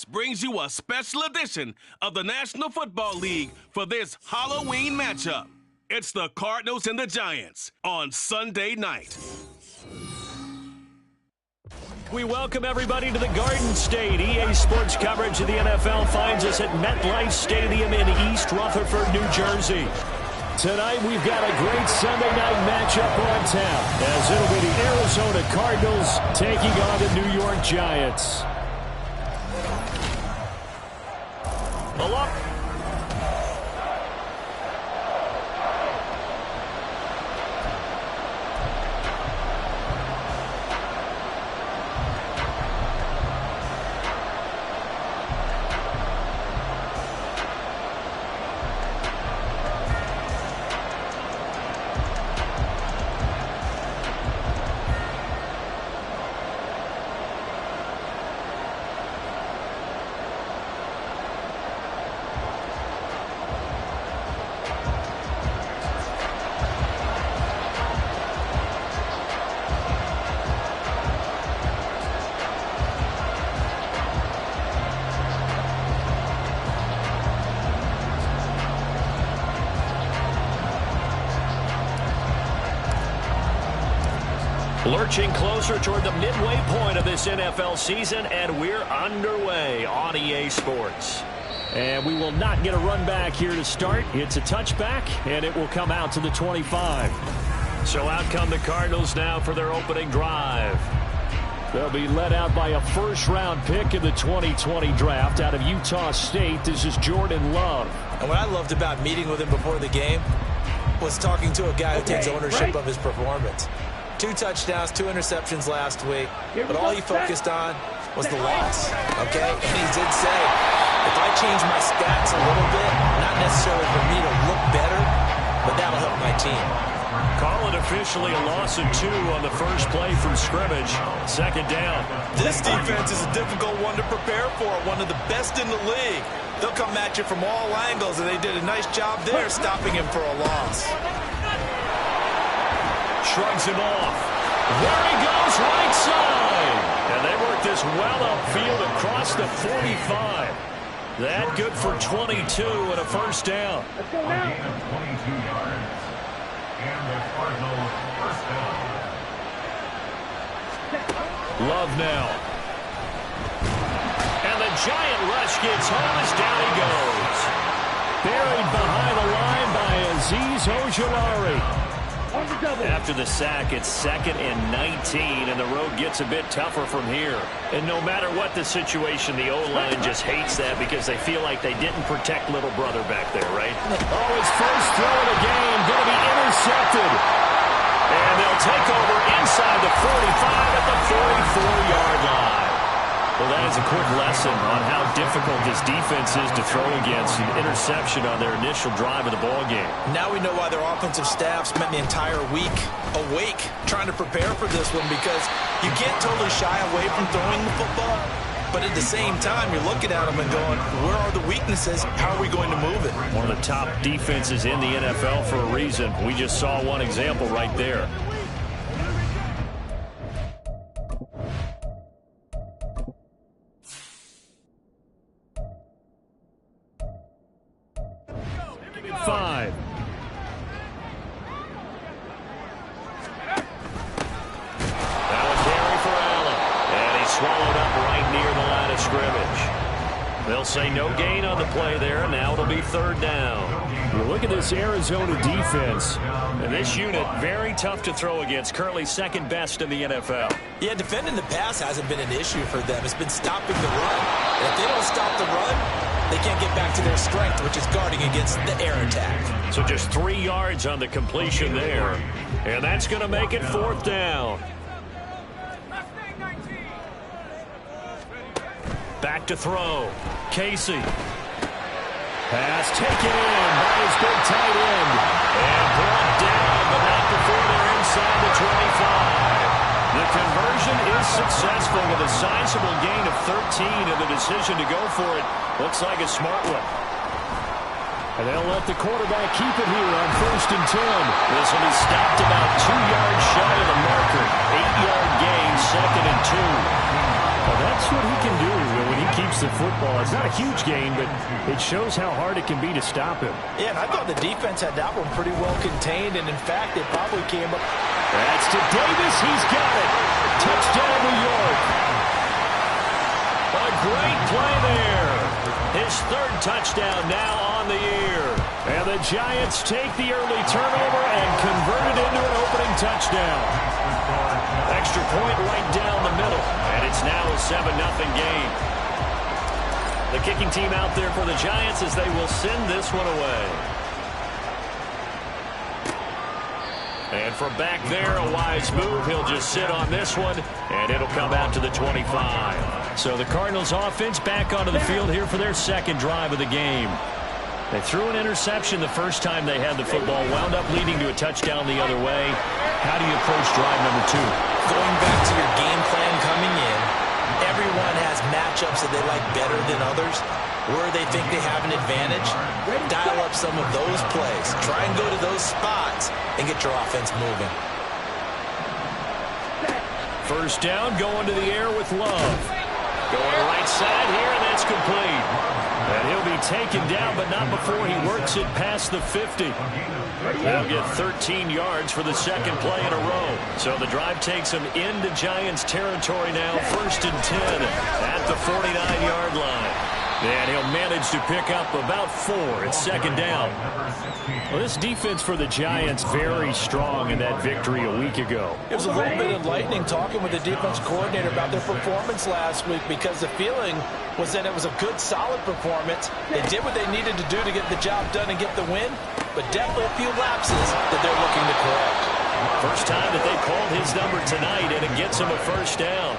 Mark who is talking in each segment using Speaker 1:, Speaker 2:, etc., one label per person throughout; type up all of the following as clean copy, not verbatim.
Speaker 1: brings you a special edition of the National Football League for this Halloween matchup. It's the Cardinals and the Giants on Sunday night.
Speaker 2: We welcome everybody to the Garden State. EA Sports coverage of the NFL finds us at MetLife Stadium in East Rutherford, New Jersey. Tonight we've got a great Sunday night matchup on tap, as it'll be the Arizona Cardinals taking on the New York Giants. Hello. Lurching closer toward the midway point of this NFL season, and we're underway on EA Sports. And we will not get a run back here to start. It's a touchback, and it will come out to the 25. So out come the Cardinals now for their opening drive. They'll be led out by a first-round pick in the 2020 draft out of Utah State. This is Jordan Love.
Speaker 3: And what I loved about meeting with him before the game was talking to a guy who takes ownership of his performance. 2 touchdowns, 2 interceptions last week, but all he focused on was the loss, okay? And he did say, if I change my stats a little bit, not necessarily for me to look better, but that'll help my team.
Speaker 2: Call it officially a loss of 2 on the first play from scrimmage. Second down.
Speaker 3: This defense is a difficult one to prepare for, one of the best in the league. They'll come at you from all angles, and they did a nice job there stopping him for a loss.
Speaker 2: Shrugs him off. There he goes, right side. And they work this well upfield across the 45. That good for 22 and a first down.
Speaker 4: Let's go now. 22 yards. And the Cardinals first down.
Speaker 2: Love now. And the Giant rush gets home as down he goes. Buried behind the line by Azeez Ojulari. After the sack, it's 2nd and 19, and the road gets a bit tougher from here. And no matter what the situation, the O-line just hates that because they feel like they didn't protect little brother back there, right? Oh, his first throw of the game going to be intercepted. And they'll take over inside the 45 at the 44-yard line. Well, that is a quick lesson on how difficult this defense is to throw against. An interception on their initial drive of the ballgame.
Speaker 3: Now we know why their offensive staff spent the entire week awake trying to prepare for this one, because you can't totally shy away from throwing the football, but at the same time, you're looking at them and going, where are the weaknesses? How are we going to move it?
Speaker 2: One of the top defenses in the NFL for a reason. We just saw one example right there. They'll say no gain on the play there, and now it'll be 3rd down. You look at this Arizona defense, and this unit, very tough to throw against, currently 2nd best in the NFL.
Speaker 3: Yeah, defending the pass hasn't been an issue for them. It's been stopping the run. And if they don't stop the run, they can't get back to their strength, which is guarding against the air attack.
Speaker 2: So just 3 yards on the completion there, and that's going to make it 4th down. Back to throw. Casey. Pass taken in by his big tight end. And brought down, but not before they're inside the 25. The conversion is successful with a sizable gain of 13, and the decision to go for it looks like a smart one. And they'll let the quarterback keep it here on 1st and 10. This will be stopped about 2 yards shy of the marker. 8-yard gain, 2nd and 2. Well, that's what he can do when he keeps the football. It's not a huge gain, but it shows how hard it can be to stop him.
Speaker 3: Yeah, and I thought the defense had that one pretty well contained, and in fact, it probably came up.
Speaker 2: That's to Davis. He's got it. Touchdown, New York. A great play there. His third touchdown now on the year. And the Giants take the early turnover and convert it into an opening touchdown. Extra point right down the middle. And it's now a 7-0 game. The kicking team out there for the Giants as they will send this one away. And from back there, a wise move. He'll just sit on this one, and it'll come out to the 25. So the Cardinals offense back onto the field here for their second drive of the game. They threw an interception the first time they had the football, wound up leading to a touchdown the other way. How do you approach drive number 2?
Speaker 3: Going back to your game plan coming in, everyone has matchups that they like better than others, where they think they have an advantage. Dial up some of those plays. Try and go to those spots and get your offense moving.
Speaker 2: First down, going to the air with Love. Going right side here, and that's complete. And he'll be taken down, but not before he works it past the 50. They'll get 13 yards for the second play in a row. So the drive takes him into Giants territory now, 1st and 10 at the 49-yard line. And he'll manage to pick up about 4. It's second down. Well, this defense for the Giants very strong in that victory a week ago.
Speaker 3: It was a little bit enlightening talking with the defense coordinator about their performance last week, because the feeling was that it was a good, solid performance. They did what they needed to do to get the job done and get the win, but definitely a few lapses that they're looking to correct.
Speaker 2: First time that they called his number tonight, and it gets him a first down.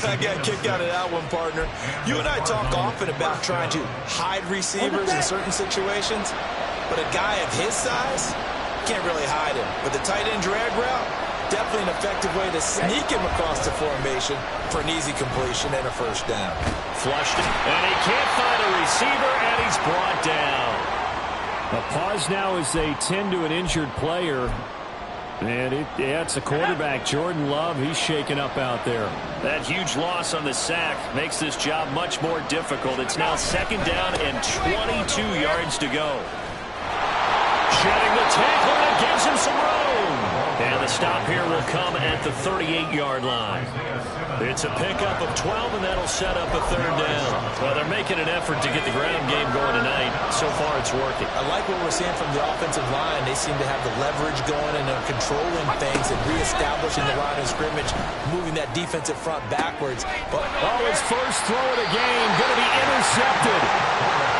Speaker 3: I got a kick out of that one, partner. You and I talk often about trying to hide receivers in certain situations, but a guy of his size can't really hide him. But the tight end drag route, definitely an effective way to sneak him across the formation for an easy completion and a first down.
Speaker 2: Flushed it, and he can't find a receiver, and he's brought down. A pause now as they tend to an injured player. And it's the quarterback, Jordan Love. He's shaken up out there. That huge loss on the sack makes this job much more difficult. It's now second down and 22 yards to go. Shedding the tackle, and it gives him some room. And the stop here will come at the 38-yard line. It's a pickup of 12, and that'll set up a third down. Well, they're making an effort to get the ground game going tonight. So far, it's working.
Speaker 3: I like what we're seeing from the offensive line. They seem to have the leverage going, and they're controlling things and reestablishing the line of scrimmage, moving that defensive front backwards. But
Speaker 2: his first throw of the game going to be intercepted.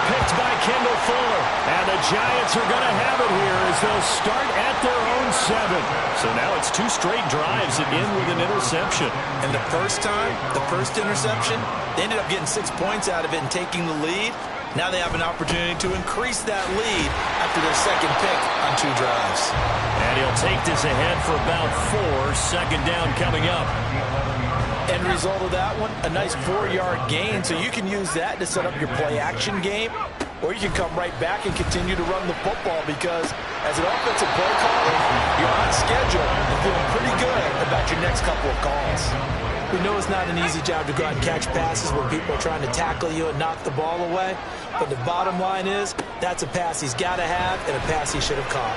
Speaker 2: Picked by Kendall Fuller. And the Giants are going to have it here as they'll start at their own 7. So now it's 2 straight drives that end with an interception.
Speaker 3: And the first time, the first interception, they ended up getting 6 points out of it and taking the lead. Now they have an opportunity to increase that lead after their second pick on 2 drives.
Speaker 2: And he'll take this ahead for about 4. Second down coming up.
Speaker 3: End result of that one, a nice 4-yard gain, so you can use that to set up your play-action game, or you can come right back and continue to run the football, because as an offensive play caller, you're on schedule and feeling pretty good about your next couple of calls. We know it's not an easy job to go out and catch passes where people are trying to tackle you and knock the ball away, but the bottom line is that's a pass he's got to have and a pass he should have caught.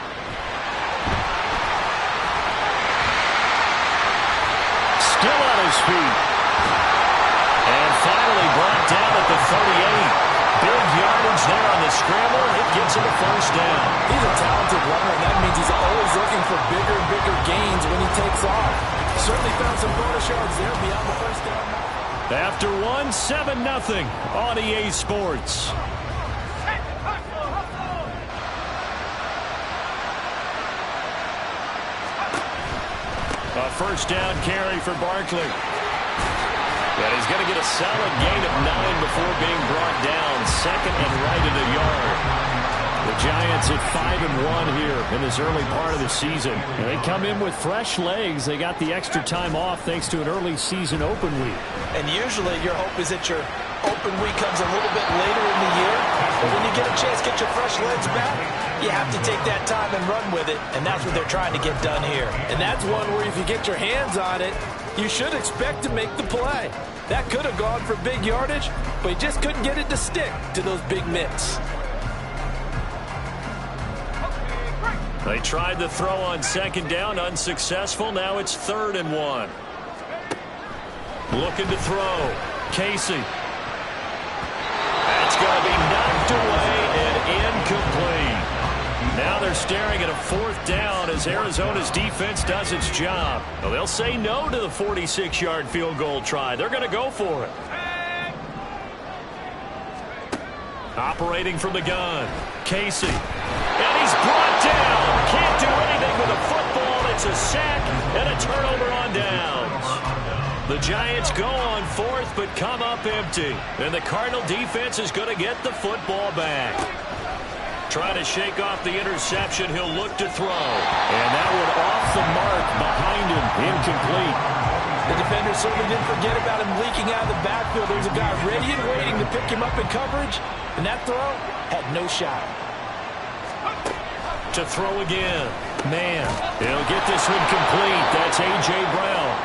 Speaker 2: Still on his feet. And finally brought down at the 38. Big yardage there on the scramble. It gets him a first down.
Speaker 3: He's a talented runner, and that means he's always looking for bigger and bigger gains when he takes off. Certainly found some bonus yards there beyond the first down.
Speaker 2: After 7-0 on EA Sports. A first down carry for Barkley. But he's going to get a solid gain of 9 before being brought down. Second and right at a yard. The Giants at 5-1 here in this early part of the season. And they come in with fresh legs. They got the extra time off thanks to an early season open week.
Speaker 3: And usually your hope is that your open week comes a little bit later in the year. But when you get a chance to get your fresh legs back, you have to take that time and run with it. And that's what they're trying to get done here. And that's one where if you get your hands on it, you should expect to make the play. That could have gone for big yardage, but he just couldn't get it to stick to those big mitts.
Speaker 2: They tried to throw on second down, unsuccessful. Now it's 3rd and 1. Looking to throw. Casey. That's going to be knocked away and incomplete. Now they're staring at a 4th down as Arizona's defense does its job. Well, they'll say no to the 46-yard field goal try. They're going to go for it. Operating from the gun. Casey. And he's brought down. Can't do anything with the football. It's a sack and a turnover on downs. The Giants go on 4th but come up empty. And the Cardinal defense is going to get the football back. Trying to shake off the interception. He'll look to throw. And that one off the mark behind him. Incomplete.
Speaker 3: The defender certainly didn't forget about him leaking out of the backfield. There's a guy ready and waiting to pick him up in coverage. And that throw had no shot.
Speaker 2: To throw again. Man, he'll get this one complete. That's A.J. Brown.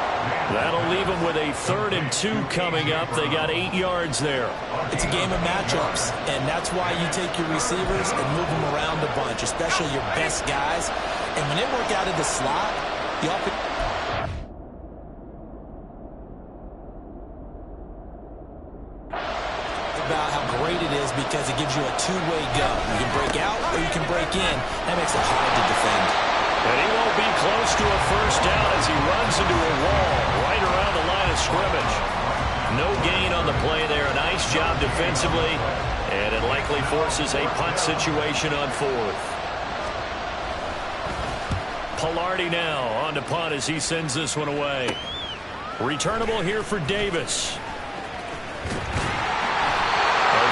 Speaker 2: That'll leave him with a 3rd and 2 coming up. They got 8 yards there.
Speaker 3: It's a game of matchups, and that's why you take your receivers and move them around a bunch, especially your best guys. And when they work out of the slot, the offense... about how great it is because it gives you a two-way go. You can break out or you can break in. That makes it hard to defend.
Speaker 2: And he won't be close to a 1st down as he runs into a wall right around the line of scrimmage. No gain on the play there. A nice job defensively, and it likely forces a punt situation on 4th. Pilardi now on to punt as he sends this one away. Returnable here for Davis.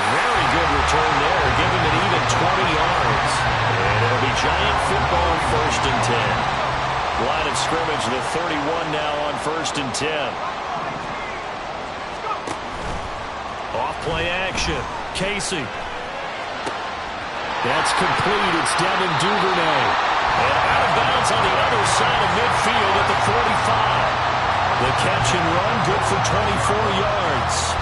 Speaker 2: Very good return there, giving it even 20 yards. And it'll be Giant football 1st and 10. Line of scrimmage, the 31 now on 1st and 10. Off-play action. Casey. That's complete. It's Devin Duvernay. And out of bounds on the other side of midfield at the 45. The catch and run, good for 24 yards.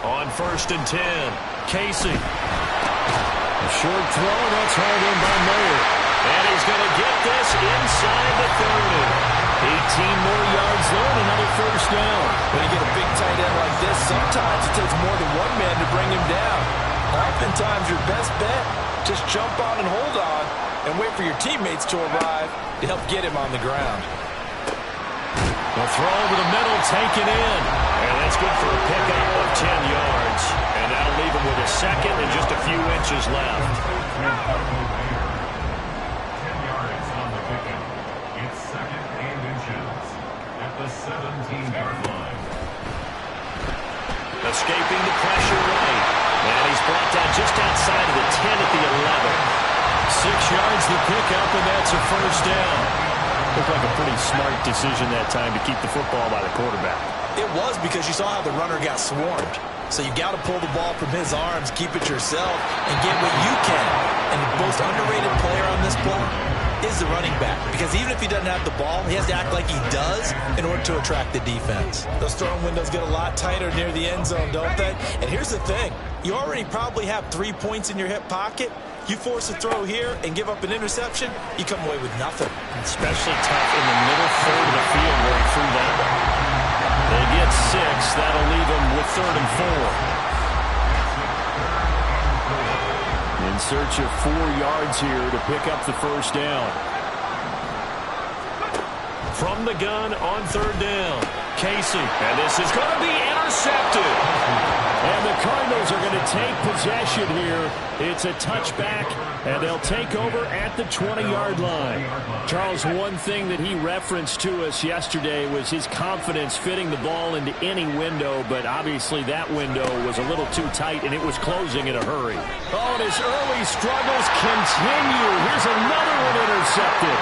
Speaker 2: On 1st and 10, Casey. A short throw, that's hauled in by Mayer. And he's going to get this inside the 30. 18 more yards there and another 1st down.
Speaker 3: When you get a big tight end like this, sometimes it takes more than one man to bring him down. Oftentimes your best bet, just jump on and hold on and wait for your teammates to arrive to help get him on the ground.
Speaker 2: The throw over the middle, taken in. And that's good for a pickup of 10 yards. And that'll leave him with a 2nd and just a few inches left.
Speaker 4: 10 yards on the pickup. It's 2nd and inches at the 17-yard line.
Speaker 2: Escaping the pressure right. And he's brought down just outside of the 10 at the 11. 6 yards the pickup, and that's a 1st down. Looked like a pretty smart decision that time to keep the football by the quarterback.
Speaker 3: It was because you saw how the runner got swarmed. So you got to pull the ball from his arms, keep it yourself, and get what you can. And the most underrated player on this play is the running back. Because even if he doesn't have the ball, he has to act like he does in order to attract the defense. Those throwing windows get a lot tighter near the end zone, don't they? And here's the thing. You already probably have 3 points in your hip pocket. You force a throw here and give up an interception, you come away with nothing.
Speaker 2: Especially tough in the middle 3rd of the field where he threw that one. They get 6. That'll leave them with 3rd and 4. In search of 4 yards here to pick up the 1st down. From the gun on 3rd down. Casey. And this is going to be intercepted. And the Cardinals are going to take possession here. It's a touchback, and they'll take over at the 20-yard line. Charles, one thing that he referenced to us yesterday was his confidence fitting the ball into any window, but obviously that window was a little too tight, and it was closing in a hurry. Oh, and his early struggles continue. Here's another one intercepted.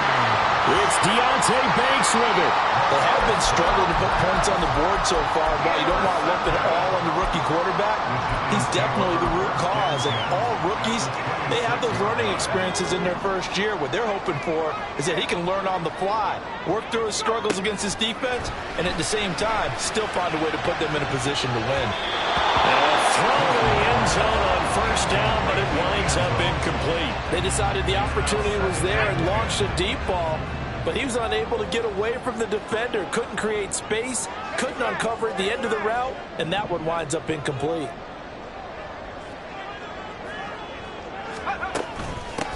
Speaker 2: It's Deontay Banks with it.
Speaker 3: They have been struggling to put points on the board so far. While you don't want to lump it all on the rookie quarterback, he's definitely the root cause. And all rookies, they have those learning experiences in their first year. What they're hoping for is that he can learn on the fly, work through his struggles against his defense, and at the same time, still find a way to put them in a position to win.
Speaker 2: Throw in the end zone on first down, but it winds up incomplete.
Speaker 3: They decided the opportunity was there and launched a deep ball, but he was unable to get away from the defender, couldn't create space, couldn't uncover at the end of the route, and that one winds up incomplete.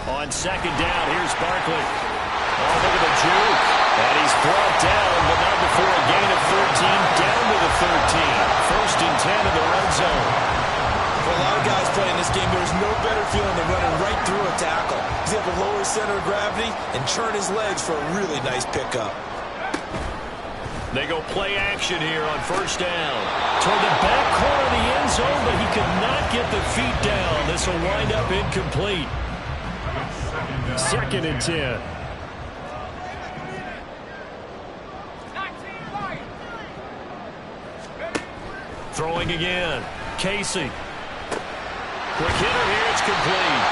Speaker 2: On second down, here's Barkley. Oh, look at the juke. And he's brought down, but not before a gain of 13, down to the 13. First and 10 in the red zone.
Speaker 3: For a lot of guys playing this game, there's no better feeling than running right through a tackle. He's able to lower his center of gravity and churn his legs for a really nice pickup.
Speaker 2: They go play action here on first down. Toward the back corner of the end zone, but he could not get the feet down. This will wind up incomplete. Second and 10. Throwing again. Casey. Quick hitter here. It's complete.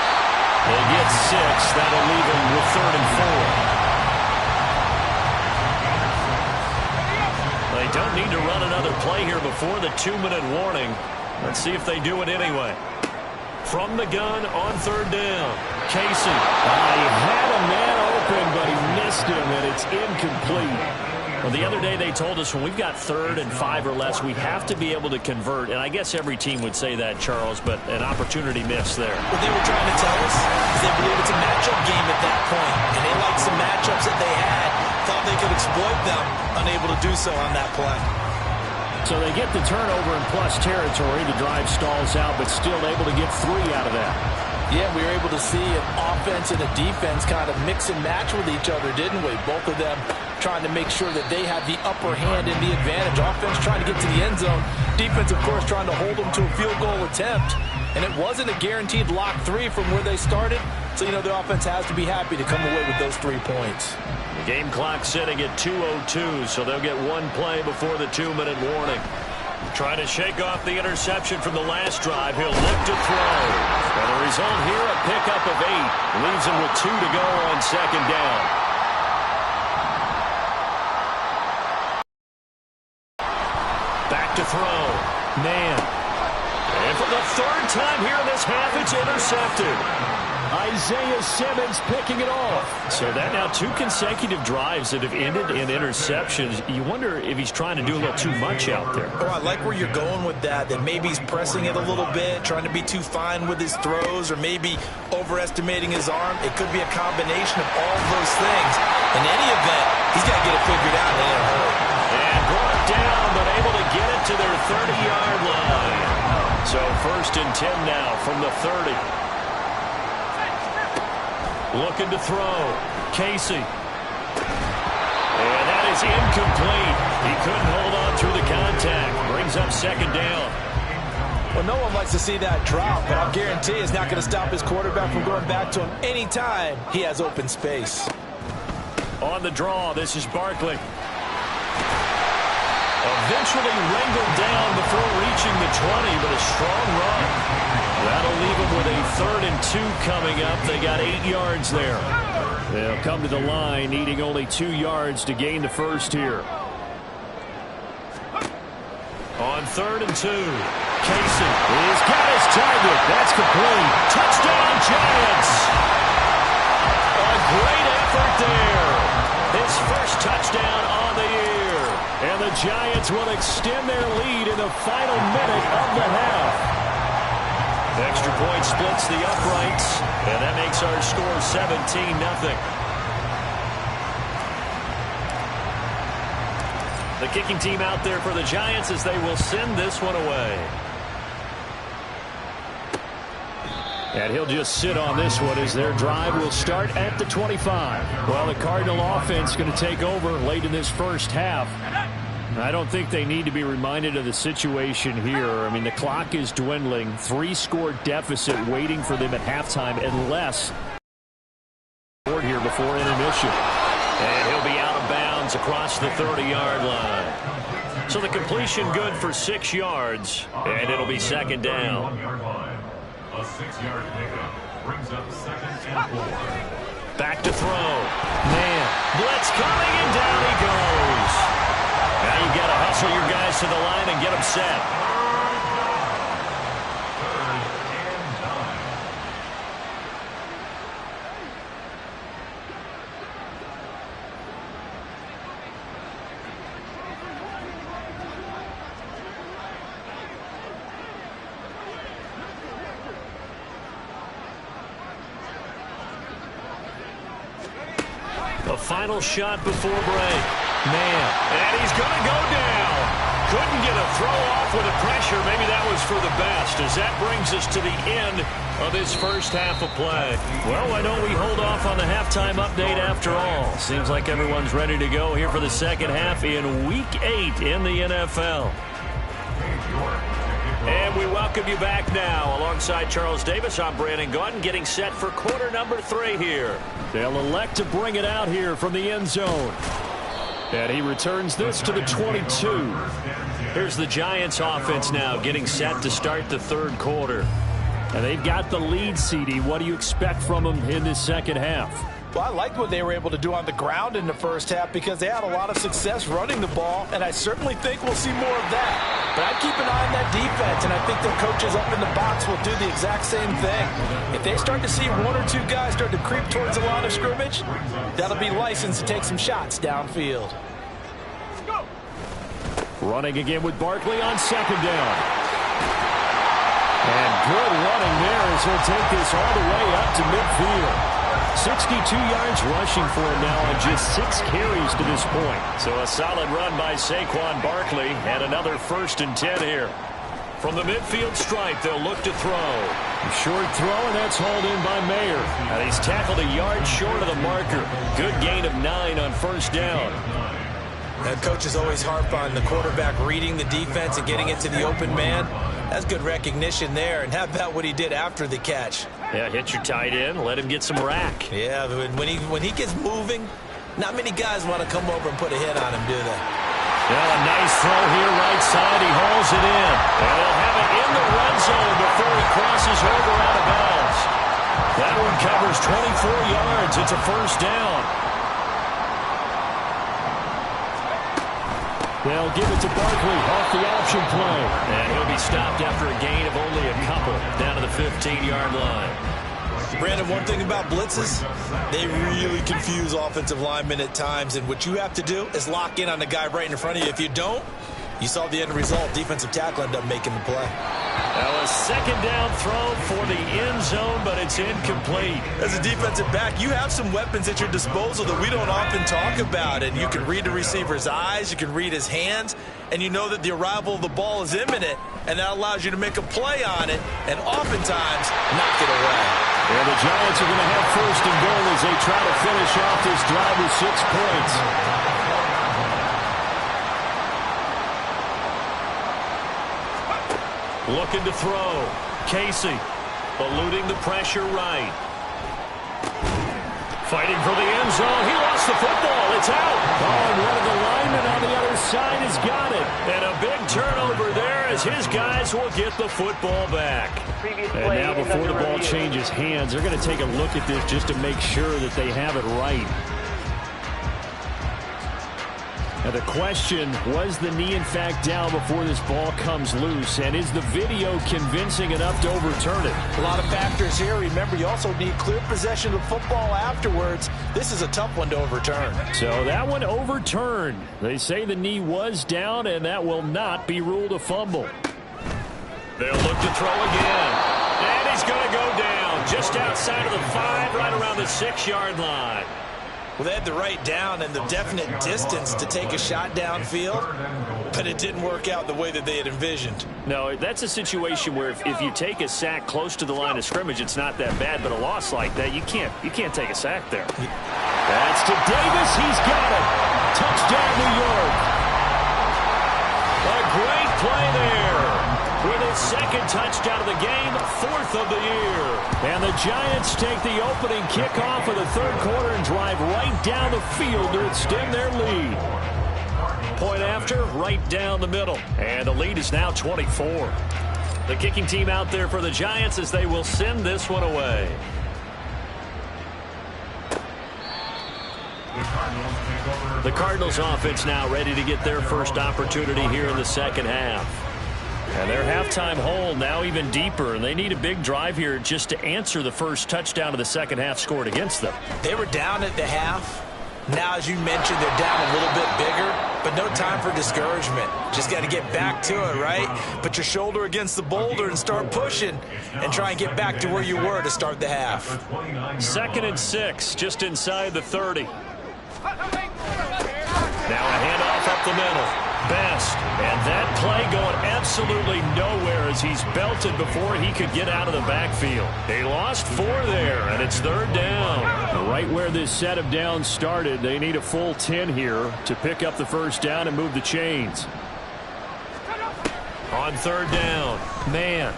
Speaker 2: They get 6. That'll leave him with 3rd and 4. They don't need to run another play here before the 2-minute warning. Let's see if they do it anyway. From the gun on 3rd down. Casey. He had a man open, but he missed him, and it's incomplete. Well, the other day they told us when we've got 3rd and 5 or less, we have to be able to convert. And I guess every team would say that, Charles, but an opportunity missed there.
Speaker 3: What they were trying to tell us is they believe it's a matchup game at that point. And they liked some matchups that they had, thought they could exploit them, unable to do so on that play.
Speaker 2: So they get the turnover in plus territory. The drive stalls out, but still able to get 3 out of that.
Speaker 3: Yeah, we were able to see an offense and a defense kind of mix and match with each other, didn't we? Both of them trying to make sure that they had the upper hand and the advantage. Offense trying to get to the end zone. Defense, of course, trying to hold them to a field goal attempt. And it wasn't a guaranteed lock 3 from where they started. So, you know, the offense has to be happy to come away with those 3 points.
Speaker 2: The game clock sitting at 2:02, so they'll get 1 play before the 2-minute warning. Trying to shake off the interception from the last drive. He'll look to throw. And the result here, a pickup of 8. Leaves him with 2 to go on second down. Back to throw. Man. And for the 3rd time here in this half, it's intercepted. Isaiah Simmons picking it off. So that now 2 consecutive drives that have ended in interceptions. You wonder if he's trying to do a little too much out there.
Speaker 3: Oh, I like where you're going with that maybe he's pressing it a little bit, trying to be too fine with his throws, or maybe overestimating his arm. It could be a combination of all of those things. In any event, he's got to get it figured out in a hurry.
Speaker 2: And brought down, but able to get it to their 30-yard line. So 1st and 10 now from the 30. Looking to throw. Casey. And that is incomplete. He couldn't hold on through the contact. Brings up second down.
Speaker 3: Well, no one likes to see that drop, but I'll guarantee it's not going to stop his quarterback from going back to him anytime he has open space.
Speaker 2: On the draw, this is Barkley. Eventually wrangled down before reaching the 20, but a strong run. That'll leave them with a 3rd and 2 coming up. They got 8 yards there. They'll come to the line, needing only 2 yards to gain the first here. On 3rd and 2, Casey has got his target. That's complete. Touchdown, Giants! A great effort there. His first touchdown on the year. And the Giants will extend their lead in the final minute of the half. Extra point splits the uprights, and that makes our score 17-0. The kicking team out there for the Giants as they will send this one away. And he'll just sit on this one as their drive will start at the 25. Well, the Cardinal offense going to take over late in this first half. I don't think they need to be reminded of the situation here. I mean, the clock is dwindling. 3-score deficit waiting for them at halftime unless here before intermission. And he'll be out of bounds downs across the 30-yard line. So the completion good for 6 yards, and it'll be second down.
Speaker 4: 1-yard line. A 6-yard pickup brings up 2nd and 4.
Speaker 2: Back to throw. Man, blitz coming, and down he goes. Now you've got to hustle your guys to the line and get them set.
Speaker 3: The final shot before break. Man, and he's going to go down. Couldn't get a throw off with the pressure. Maybe that was for the best, as that brings us to the end of this first half of play.
Speaker 2: Well, why don't we hold off on the halftime update after all? Seems like everyone's ready to go here for the second half in Week 8 in the NFL.
Speaker 3: And we welcome you back now. Alongside Charles Davis, I'm Brandon Gaudin, getting set for quarter number 3 here.
Speaker 2: They'll elect to bring it out here from the end zone. And he returns this to the 22.
Speaker 3: Here's the Giants offense now getting set to start the third quarter.
Speaker 2: And they've got the lead, CD. What do you expect from them in this second half?
Speaker 5: Well, I liked what they were able to do on the ground in the first half because they had a lot of success running the ball, and I certainly think we'll see more of that. But I'd keep an eye on that defense, and I think their coaches up in the box will do the exact same thing. If they start to see 1 or 2 guys start to creep towards the line of scrimmage, that'll be licensed to take some shots downfield.
Speaker 2: Running again with Barkley on second down. And good running there as he'll take this all the way up to midfield. 62 yards rushing for him now on just 6 carries to this point.
Speaker 3: So a solid run by Saquon Barkley, and another 1st and 10 here. From the midfield stripe, they'll look to throw.
Speaker 2: Short throw, and that's hauled in by Mayer.
Speaker 3: And he's tackled a yard short of the marker. Good gain of 9 on 1st down.
Speaker 5: And coaches always harp on the quarterback reading the defense and getting it to the open man. That's good recognition there. And how about what he did after the catch?
Speaker 3: Yeah, hit your tight end, let him get some rack.
Speaker 5: Yeah, when he gets moving, not many guys want to come over and put a hit on him, do they?
Speaker 2: Yeah, a nice throw here, right side. He hauls it in.
Speaker 3: And they'll have it in the red zone before he crosses over out of bounds.
Speaker 2: That one covers 24 yards. It's a 1st down. They'll give it to Barkley off the option play.
Speaker 3: And he'll be stopped after a gain of only a couple down to the 15-yard line.
Speaker 5: Brandon, one thing about blitzes, they really confuse offensive linemen at times. And what you have to do is lock in on the guy right in front of you. If you don't, you saw the end result. Defensive tackle ended up making the play.
Speaker 3: Now a 2nd down throw for the end zone, but it's incomplete.
Speaker 5: As a defensive back, you have some weapons at your disposal that we don't often talk about. And you can read the receiver's eyes, you can read his hands, and you know that the arrival of the ball is imminent, and that allows you to make a play on it and oftentimes knock it away.
Speaker 2: And the Giants are going to have 1st and goal as they try to finish off this drive with 6 points.
Speaker 3: Looking to throw. Casey eluding the pressure right. Fighting for the end zone. He lost the football. It's out.
Speaker 2: Oh, and one of the linemen on the other side has got it.
Speaker 3: And a big turnover there as his guys will get the football back.
Speaker 2: And now before the ball changes hands, they're going to take a look at this just to make sure that they have it right. Now the question, was the knee in fact down before this ball comes loose? And is the video convincing enough to overturn it?
Speaker 5: A lot of factors here. Remember, you also need clear possession of the football afterwards. This is a tough one to overturn.
Speaker 2: So that one overturned. They say the knee was down, and that will not be ruled a fumble.
Speaker 3: They'll look to throw again. And he's going to go down just outside of the 5, right around the 6-yard line.
Speaker 5: Well, they had the right down and the definite distance to take a shot downfield, but it didn't work out the way that they had envisioned.
Speaker 2: No, that's a situation where if you take a sack close to the line of scrimmage, it's not that bad, but a loss like that, you can't take a sack there. That's to Davis. He's got it. Touchdown, New York.
Speaker 3: A great play there with his 2nd
Speaker 2: third touchdown of the game, 4th of the year. And the Giants take the opening kickoff of the third quarter and drive right down the field to extend their lead. Point after, right down the middle. And the lead is now 24. The kicking team out there for the Giants as they will send this one away. The Cardinals offense now ready to get their first opportunity here in the second half. And their halftime hole now even deeper, and they need a big drive here just to answer the first touchdown of the second half scored against them.
Speaker 3: They were down at the half. Now, as you mentioned, they're down a little bit bigger, but no time for discouragement. Just got to get back to it, right? Put your shoulder against the boulder and start pushing and try and get back to where you were to start the half.
Speaker 2: 2nd and 6, just inside the 30. Now a handoff up the middle. Best. And that play going absolutely nowhere as he's belted before he could get out of the backfield. They lost 4 there, and it's 3rd down. Right where this set of downs started, they need a full 10 here to pick up the first down and move the chains. On 3rd down, man.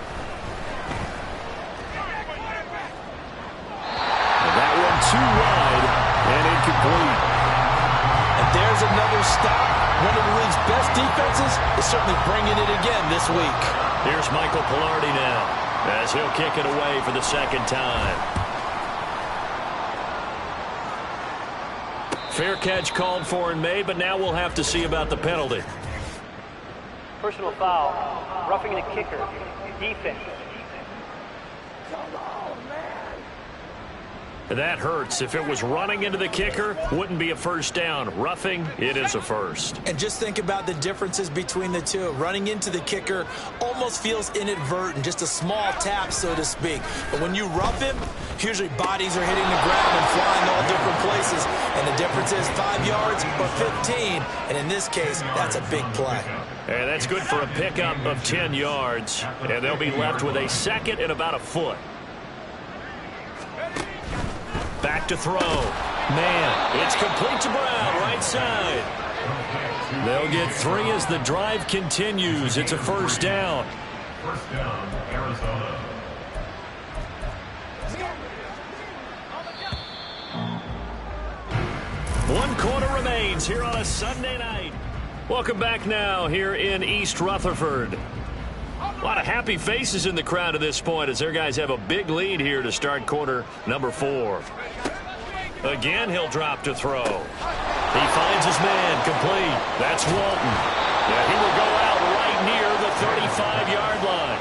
Speaker 2: And that one too wide and incomplete.
Speaker 5: And there's another stop. One of the league's best defenses is certainly bringing it again this week.
Speaker 2: Here's Michael Pilardi now as he'll kick it away for the second time. Fair catch called for and made, but now we'll have to see about the penalty.
Speaker 6: Personal foul, roughing the kicker, defense.
Speaker 2: That hurts. If it was running into the kicker, wouldn't be a first down. Roughing, it is a first.
Speaker 3: And just think about the differences between the two. Running into the kicker almost feels inadvertent, just a small tap, so to speak. But when you rough him, usually bodies are hitting the ground and flying all different places. And the difference is 5 yards or 15. And in this case, that's a big play.
Speaker 2: And that's good for a pickup of 10 yards. And they'll be left with a second and about a foot. Back to throw. Man, it's complete to Brown, right side. They'll get 3 as the drive continues. It's a first down.
Speaker 4: First down, Arizona.
Speaker 2: One quarter remains here on a Sunday night. Welcome back now here in East Rutherford. A lot of happy faces in the crowd at this point as their guys have a big lead here to start quarter number 4. Again, he'll drop to throw. He finds his man complete. That's Walton. Yeah, he will go out right near the 35-yard line.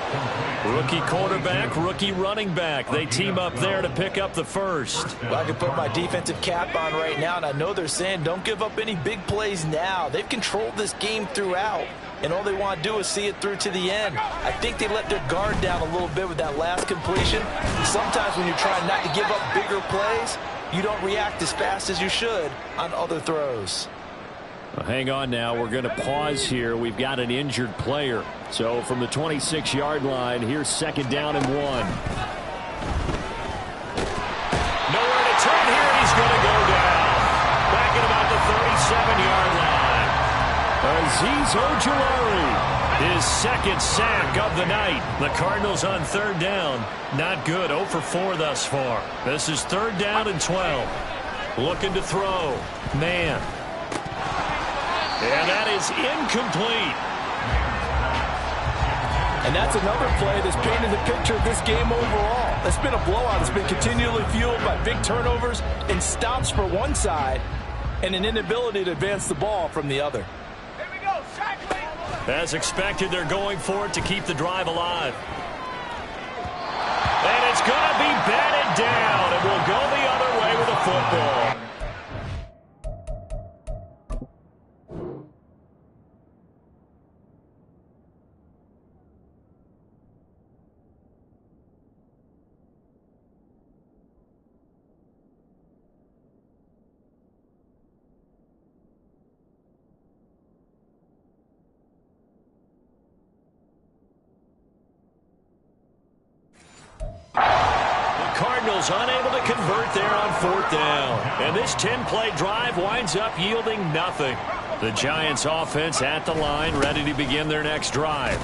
Speaker 2: Rookie quarterback, rookie running back. They team up there to pick up the first.
Speaker 5: Well, I can put my defensive cap on right now, and I know they're saying don't give up any big plays now. They've controlled this game throughout, and all they want to do is see it through to the end. I think they let their guard down a little bit with that last completion. Sometimes when you're trying not to give up bigger plays, you don't react as fast as you should on other throws.
Speaker 2: Well, hang on now. We're going to pause here. We've got an injured player. So from the 26-yard line, here's second down and 1. Nowhere to turn here, and he's going to go down. Back at about the 37-yard line. Azeez Ojulari, his second sack of the night. The Cardinals on third down. Not good. 0 for 4 thus far. This is third down and 12. Looking to throw. Man. And that is incomplete.
Speaker 5: And that's another play that's painted the picture of this game overall. It's been a blowout. It's been continually fueled by big turnovers and stops for one side and an inability to advance the ball from the other.
Speaker 2: As expected, they're going for it to keep the drive alive. And it's going to be batted down. It will go the other way with a football. Cardinals unable to convert there on fourth down. And this 10-play drive winds up yielding nothing. The Giants offense at the line, ready to begin their next drive.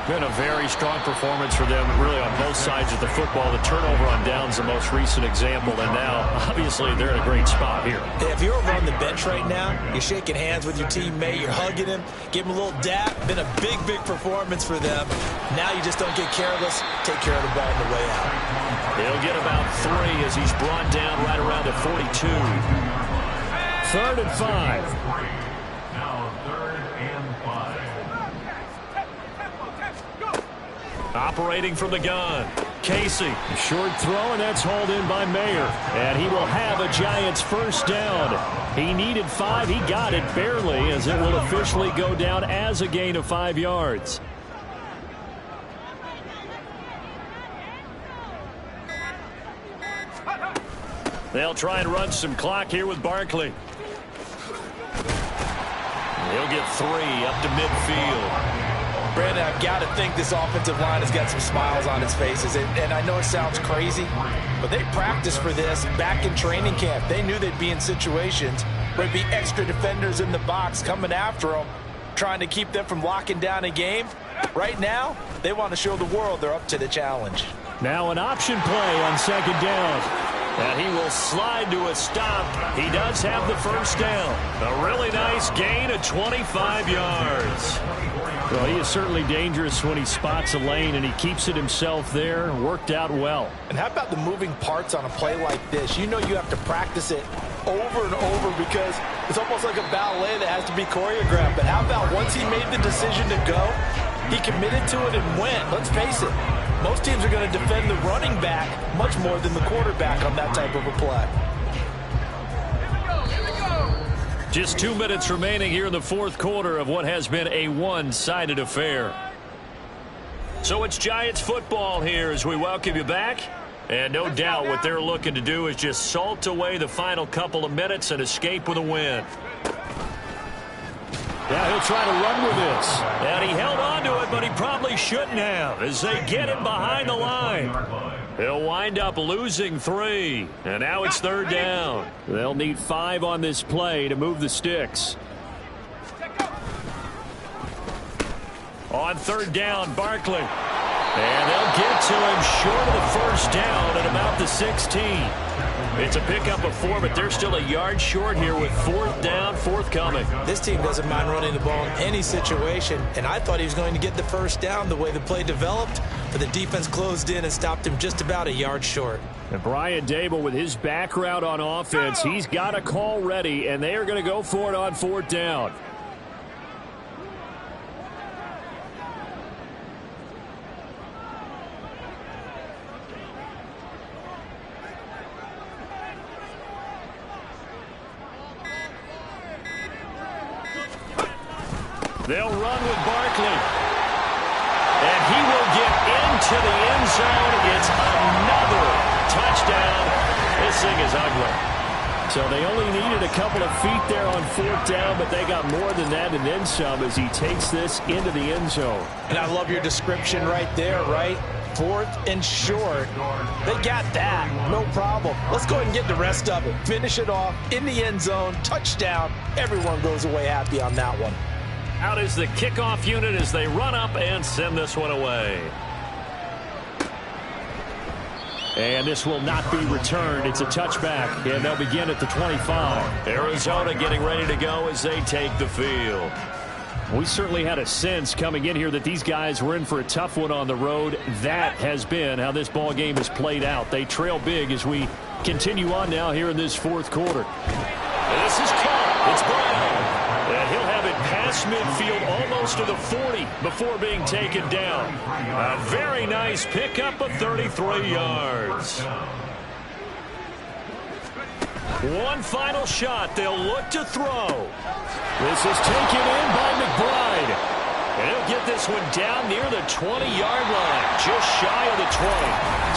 Speaker 2: Been a very strong performance for them, really, on both sides of the football. The turnover on downs, the most recent example, and now, obviously, they're in a great spot here.
Speaker 3: If you're over on the bench right now, you're shaking hands with your teammate, you're hugging him, give him a little dap. Been a big, big performance for them. Now you just don't get careless. Take care of the ball on the way out.
Speaker 2: He'll get about 3 as he's brought down right around the 42. 3rd and 5.
Speaker 4: Now 3rd and 5.
Speaker 2: Operating from the gun. Casey. A short throw, and that's hauled in by Mayer. And he will have a Giants first down. He needed 5. He got it barely, as it will officially go down as a gain of 5 yards. They'll try and run some clock here with Barkley. He'll get 3 up to midfield.
Speaker 5: Brandon, I've got to think this offensive line has got some smiles on its faces. And I know it sounds crazy, but they practiced for this back in training camp. They knew they'd be in situations where there'd be extra defenders in the box coming after them, trying to keep them from locking down a game. Right now, they want to show the world they're up to the challenge.
Speaker 2: Now an option play on 2nd down. And he will slide to a stop. He does have the first down. A really nice gain of 25 yards. Well, he is certainly dangerous when he spots a lane, and he keeps it himself there. Worked out well.
Speaker 5: And how about the moving parts on a play like this? You know you have to practice it over and over because it's almost like a ballet that has to be choreographed. But how about once he made the decision to go, he committed to it and went. Let's face it, most teams are going to defend the running back much more than the quarterback on that type of a play.
Speaker 2: Just 2 minutes remaining here in the 4th quarter of what has been a one-sided affair. So it's Giants football here as we welcome you back. And no doubt what they're looking to do is just salt away the final couple of minutes and escape with a win. Yeah, he'll try to run with this. And he held on to it, but he probably shouldn't have as they get him behind the line. He'll wind up losing 3. And now it's 3rd down. They'll need 5 on this play to move the sticks. On 3rd down, Barkley. And they'll get to him short of the first down at about the 16. It's a pickup of 4, but they're still a yard short here with 4th down forthcoming.
Speaker 3: This team doesn't mind running the ball in any situation, and I thought he was going to get the first down the way the play developed, but the defense closed in and stopped him just about a yard short.
Speaker 2: And Brian Dable, with his background on offense, he's got a call ready, and they are going to go for it on 4th down. They'll run with Barkley. And he will get into the end zone. It's another touchdown. This thing is ugly. So they only needed a couple of feet there on 4th down, but they got more than that and then some as he takes this into the end zone.
Speaker 5: And I love your description right there, right? 4th and short. They got that. No problem. Let's go ahead and get the rest of it. Finish it off in the end zone. Touchdown. Everyone goes away happy on that one.
Speaker 2: Out is the kickoff unit as they run up and send this one away. And this will not be returned. It's a touchback, and they'll begin at the 25. Arizona getting ready to go as they take the field. We certainly had a sense coming in here that these guys were in for a tough one on the road. That has been how this ball game has played out. They trail big as we continue on now here in this 4th quarter. This is caught. It's Brown. And he'll have it past midfield almost to the 40 before being taken down. A very nice pickup of 33 yards. One final shot. They'll look to throw. This is taken in by McBride. And he'll get this one down near the 20-yard line, just shy of the 20.